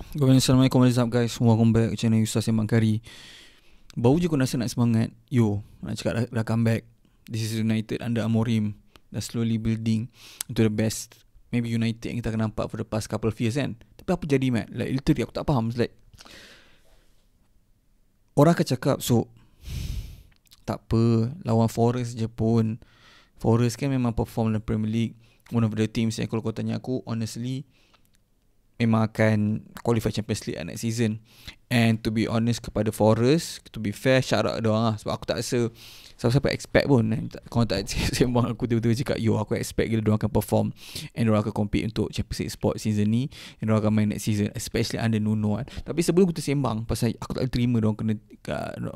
Assalamualaikum, what is up guys? Welcome back channel Ustaz Sembang Kari. Baru je aku rasa nak semangat. Nak cakap dah comeback. This is United under Amorim. Dah slowly building into the best maybe United yang kita akan nampak for the past couple of years kan. Tapi apa jadi Matt? Like literally aku tak faham. It's like orang akan cakap tak apa, lawan Forest je pun. Forest kan memang perform dalam Premier League. One of the teams yang kalau kau tanya aku, honestly memang akan qualify Champions League next season. And to be honest, kepada Forest, to be fair, shout out diorang lah. Sebab aku tak rasa siapa-siapa expect pun. Kalau tak sembang aku tiba-tiba cakap, aku expect gila diorang akan perform and diorang akan compete untuk Champions League spot season ni, and diorang akan main next season, especially under Nuno kan. Tapi sebelum kita sembang, pasal aku tak boleh terima diorang kena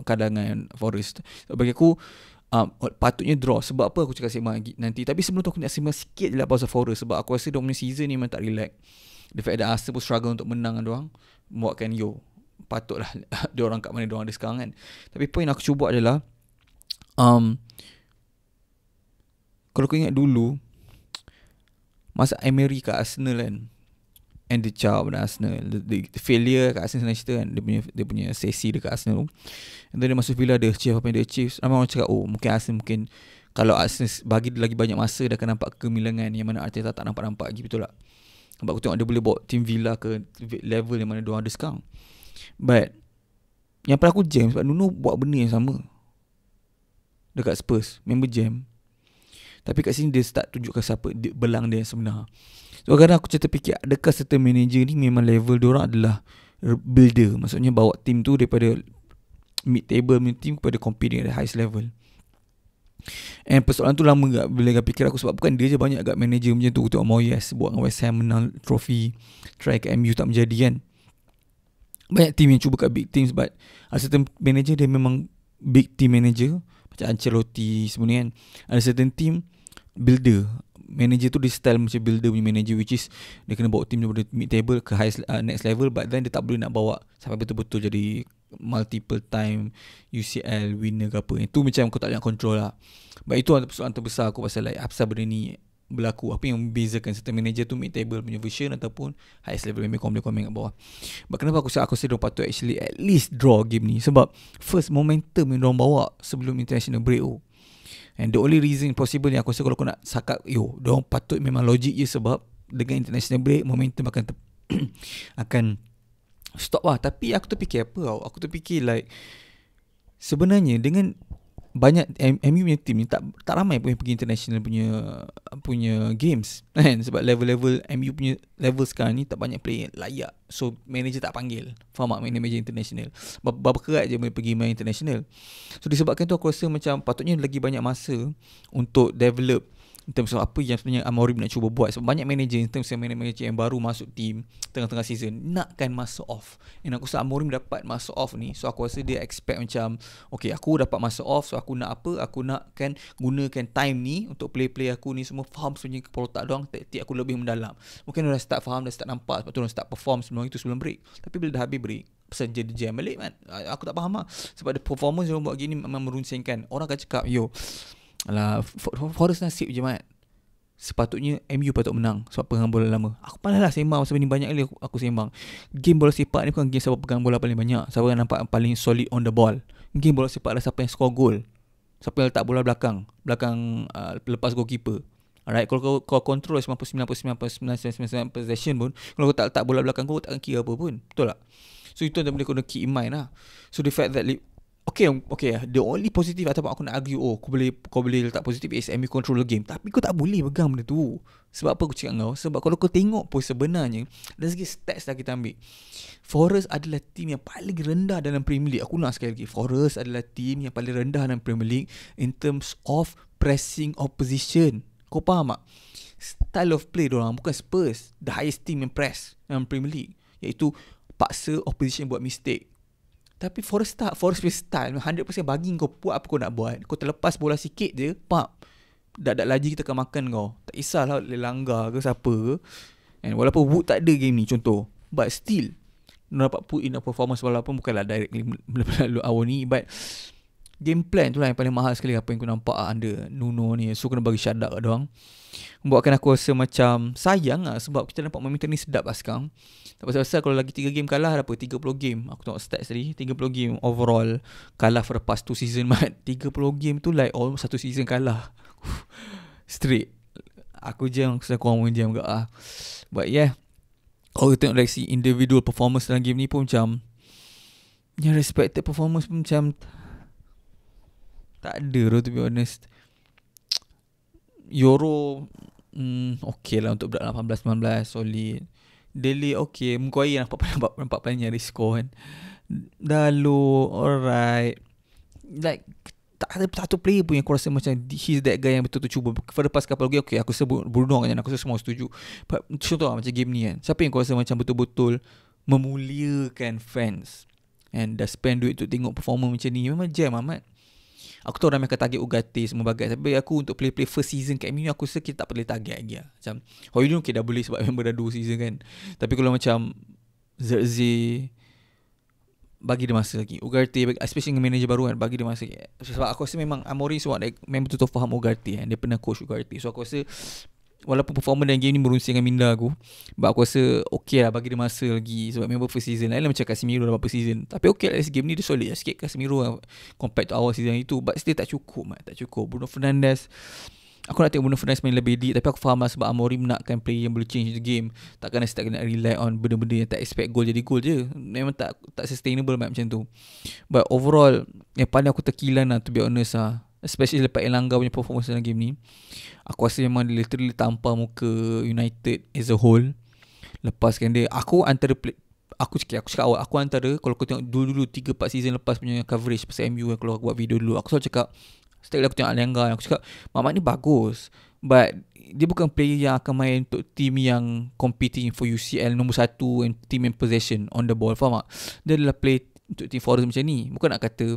cadangan Forest. So, bagi aku patutnya draw. Sebab apa aku cakap sembang nanti. Tapi sebelum tu aku nak sembang sikit je lah pasal Forest. Sebab aku rasa diorang punya season ni memang tak relax. The fact that Arsenal pun struggle untuk menang dengan diorang buatkan patutlah diorang kat mana diorang ada sekarang kan. Tapi point aku cuba adalah kalau kau ingat dulu masa Emery kat Arsenal kan, and the chow pada Arsenal, the failure kat Arsenal senang cerita kan, dia punya sesi dekat Arsenal tu, and then dia masuk Villa, dia achieve apa yang dia achieve. Ramai orang cakap mungkin Arsenal kalau Arsenal bagi dia lagi banyak masa, dia akan nampak kegemilangan yang mana Arteta tak nampak lagi. Betul tak? Sebab aku tengok dia boleh bawa tim Villa ke level yang mana diorang ada sekarang. But yang pada aku jam sebab Nuno buat benda yang sama dekat Spurs, member jam. Tapi kat sini dia start tunjukkan siapa belang dia yang sebenar. So kadang aku cerita fikir, adakah certain manager ni memang level diorang adalah builder, maksudnya bawa tim tu daripada mid table team kepada competing at the highest level. And persoalan tu lama gak bila gak fikir aku, sebab bukan dia je, banyak agak manager macam tu. Tengok Moyes buat dengan West Ham menang trofi, try ke MU tak menjadi kan. Banyak team yang cuba kat big teams, but ada certain manager dia memang big team manager, macam Ancelotti semua ni kan. Ada certain team builder, manager tu dia style macam builder punya manager, which is dia kena bawa team daripada mid table ke highest next level, but then dia tak boleh nak bawa sampai betul-betul jadi multiple time UCL winner ke apa. Itu macam kau tak nak control lah. But itu persoalan terbesar aku pasal apa benda ni berlaku. Apa yang membezakan certain manager tu mid table punya version ataupun highest level memang kau boleh komen kat bawah. But kenapa aku rasa diorang patut actually at least draw game ni? Sebab first momentum yang diorang bawa sebelum international break and the only reason possible yang aku rasa kalau kau nak sakat diorang patut memang logik je, sebab dengan international break momentum akan akan stop lah. Tapi aku terfikir aku terfikir like sebenarnya dengan banyak MU punya team ni tak ramai pun yang pergi international punya games kan, sebab level-level MU punya level sekarang ni tak banyak player layak, so manager tak panggil. Faham tak? Manager international berapa kerat je boleh pergi main international. So disebabkan tu aku rasa macam patutnya lagi banyak masa untuk develop in terms of apa yang sebenarnya Amorim nak cuba buat. Sebab banyak manager, in terms of manager yang baru masuk team tengah-tengah season nakkan masa off, and aku rasa Amorim dapat masa off ni. So aku rasa dia expect macam, okay, aku dapat masa off, so aku nak apa, aku nak kan gunakan time ni untuk play aku ni semua faham sebenarnya kepala otak doang, taktik aku lebih mendalam. Mungkin dah start faham, dah start nampak, sebab tu dah start perform sebelum break. Tapi bila dah habis break, pasal jadi jam balik kan, aku tak faham lah. Sebab the performance yang buat gini memang merunsingkan. Orang akan cakap alah, Forest nasib je Mat, sepatutnya MU patut menang sebab pegang bola lama. Aku malas lah sembang pasal ni, banyak kali aku sembang. Game bola sepak ni bukan game siapa pegang bola paling banyak, siapa yang nampak paling solid on the ball. Game bola sepak adalah siapa yang score goal, siapa yang letak bola belakang lepas goalkeeper. Alright, kalau kau control 99.99% possession pun, kalau kau tak letak bola belakang kau takkan kira apa pun. Betul tak? So itu yang boleh kau keep in mind lah. So the fact that Okay, the only positive ataupun aku nak argue, kau boleh letak positif is MU control the game, tapi kau tak boleh pegang benda tu. Sebab apa aku cakap kau? Sebab kalau kau tengok pun sebenarnya dari segi stats dah kita ambil, Forest adalah tim yang paling rendah dalam Premier League. Aku nak sekali lagi, Forest adalah tim yang paling rendah dalam Premier League in terms of pressing opposition. Kau faham tak? Style of play diorang, bukan Spurs, the highest team yang press dalam Premier League, iaitu paksa opposition buat mistake. Tapi Forest punya style 100% bagi kau buat apa kau nak buat. Kau terlepas bola sikit je, dak lagi kita akan makan kau. Tak kisahlah langgar ke siapa ke. And walaupun Wood tak ada game ni contoh, but still dapat put in a performance, walaupun bukanlah directly melalui awal ni, but game plan tu lah yang paling mahal sekali apa yang aku nampak under Nuno ni. So kena bagi shout out kat diorang. Membuatkan aku rasa macam sayang lah, sebab kita nampak momentum ni sedap lah sekarang. Tak pasal-pasal kalau lagi 3 game kalah apa 30 game. Aku tengok stats tadi 30 game overall kalah for the past 2 season. 30 game tu like almost 1 season kalah straight. Aku jam korang pun jam ke lah. But yeah, kalau kita tengok dari si individual performance dalam game ni pun macam yang respected performance pun macam tak ada tu, to be honest. Euro okay lah untuk budak 18-19 solid. Delay okay, Mguire nampak paling nyari skor kan. Dalo alright. Like tak ada satu player pun yang aku rasa macam he's that guy yang betul-betul cuba. For the past couple of game, okay, aku sebut Bruno kan, aku rasa semua setuju. But contoh lah macam game ni kan, siapa yang aku rasa macam betul-betul memuliakan fans and dah spend duit untuk tengok performance macam ni, memang jam amat. Aku tahu ramai akan target Ugarte semua bagai, tapi aku untuk play first season kat MU, aku rasa kita tak boleh target lagi lah. Macam Hoylund okay dah boleh sebab member dah 2 season kan. Tapi kalau macam Zirkzee, bagi dia masa lagi. Ugarte, especially dengan manager baru kan, bagi dia masa lagi. Sebab aku rasa memang Amorim sebab dia memang betul-betul faham Ugarte kan. Dia pernah coach Ugarte. So aku rasa walaupun performance dalam game ni merunsing dengan minda aku, but aku rasa okay lah, bagi dia masa lagi. Sebab member first season lain lah macam Casemiro dah berapa season. Tapi okay lah, game ni dia solid lah sikit Casemiro lah, compared to awal season itu. But still tak cukup tak cukup. Bruno Fernandes, aku nak tengok Bruno Fernandes main lebih lead. Tapi aku faham lah sebab Amorim nakkan player yang boleh change the game. Takkan start kena rely on benda-benda yang tak expect goal jadi goal je. Memang tak sustainable macam tu. But overall, yang paling aku terkilan lah, to be honest lah, especially lepas Elanga punya performance dalam game ni, aku rasa memang dia literally tampar muka United as a whole. Lepaskan dia, aku cakap awal, aku antara, kalau kau tengok dulu 3-4 season lepas punya coverage pasal MU, kalau aku buat video dulu, aku selalu cakap, setiap kali aku tengok Elanga, aku cakap Mamat ni bagus, but dia bukan player yang akan main untuk team yang competing for UCL nombor 1 and team in possession on the ball. Faham tak? Dia adalah play untuk team Forest macam ni. Bukan nak kata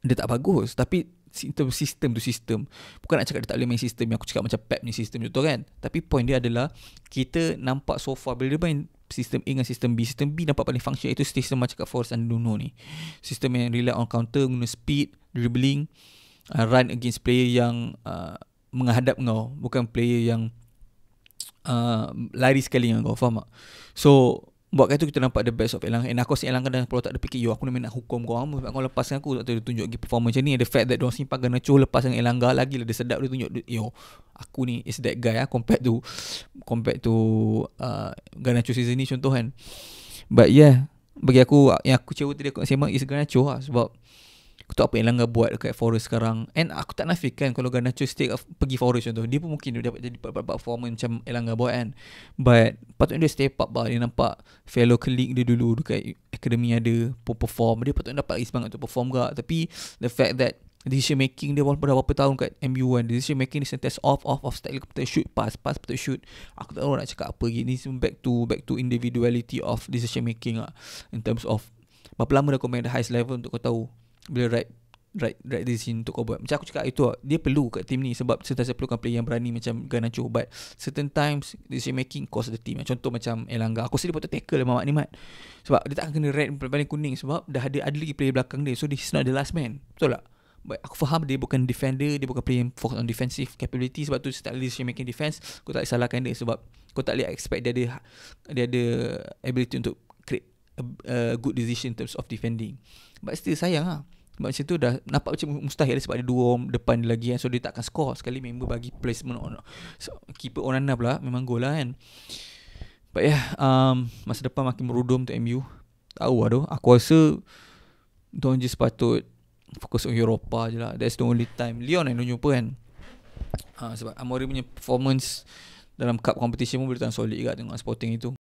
dia tak bagus, tapi sistem tu sistem. Bukan nak cakap dia tak boleh main sistem yang aku cakap macam Pep ni sistem tu kan. Tapi point dia adalah kita nampak so far bila dia main sistem A dengan sistem B nampak paling function, itu sistem macam kat Forest and Nuno ni. Sistem yang rely on counter, guna speed, dribbling, run against player yang menghadap kau, bukan player yang lari sekali dengan kau. Faham tak? So buat kata kita nampak the best of Elanga. And aku rasa Elanga dah kalau tak ada fikir, aku nak hukum kau sebab kau lepaskan aku, tak tahu dia tunjuk lagi performance macam ni. The fact that diorang simpan Garnacho lepaskan Elanga lagi lah, dia sedap dia tunjuk, aku ni is that guy compared to Garnacho season ni contoh kan. But yeah, bagi aku yang aku kecewa tadi aku nak sembang is Garnacho lah, sebab aku tahu apa yang Elanga buat dekat Forest sekarang. And aku tak nafikan kalau Garnacho pergi Forest contoh, dia pun mungkin dia dapat jadi performance macam Elanga buat kan. But patutnya dia step up lah. Dia nampak fellow colleague dia dulu dekat akademi ada perform, dia patutnya dapat semangat untuk perform gak. Tapi the fact that decision making dia walaupun dah berapa tahun kat MU kan, decision making dia sentiasa off style, patut shoot pass patut shoot. Aku tak tahu nak cakap apa lagi. Ni back to individuality of decision making lah, in terms of berapa lama dah kau main the highest level untuk kau tahu bila right decision untuk kau buat. Macam aku cakap itu, dia perlu kat team ni sebab sentiasa perlukan player yang berani macam Garnacho. But certain times decision making cost the team. Contoh macam Elanga, aku rasa dia patut tackle Mamat ni sebab dia tak akan kena red paling kuning sebab dah ada lagi player belakang dia. So he's not the last man, betul tak? But aku faham dia bukan defender, dia bukan player yang focus on defensive capability. Sebab tu start decision making defense, kau tak boleh salahkan dia sebab kau tak boleh expect dia ada ability untuk create a good decision in terms of defending. But still sayang lah, sebab macam tu dah nampak macam mustahil sebab ada 2 orang depan dia lagi kan. So dia tak akan score sekali member bagi placement on keeper Onana pula, memang gol lah kan. But yeah, masa depan makin merudum untuk MU. Tahu lah tu, aku rasa diorang je sepatut fokus on Europa je lah. That's the only time Lyon yang diorang jumpa kan. Sebab Amorim punya performance dalam cup competition pun boleh tahan solid juga tengok Sporting itu.